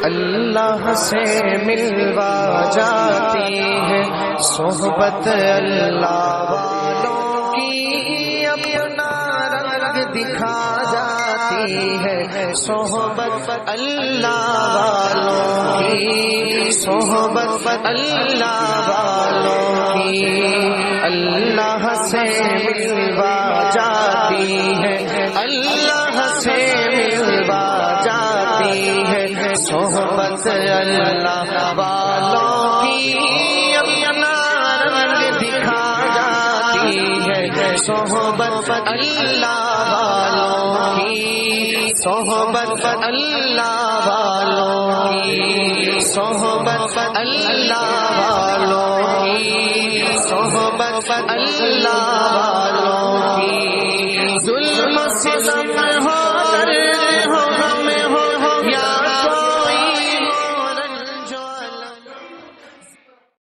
اللہ سے ملوا جاتی ہے صحبت اللہ والوں کی، اپنا رنگ دکھا جاتی ہے صحبت اللہ والوں کی، صحبت اللہ والوں کی، اللہ سے ملوا جاتی ہے، اللہ سے ملوا جاتی ہے صحبت اللہ والوں کی، اپنا رنگ دکھا جاتی ہے صحبت اللہ والوں کی، صحبت اللہ والوں کی، صحبت اللہ والوں کی، صحبت اللہ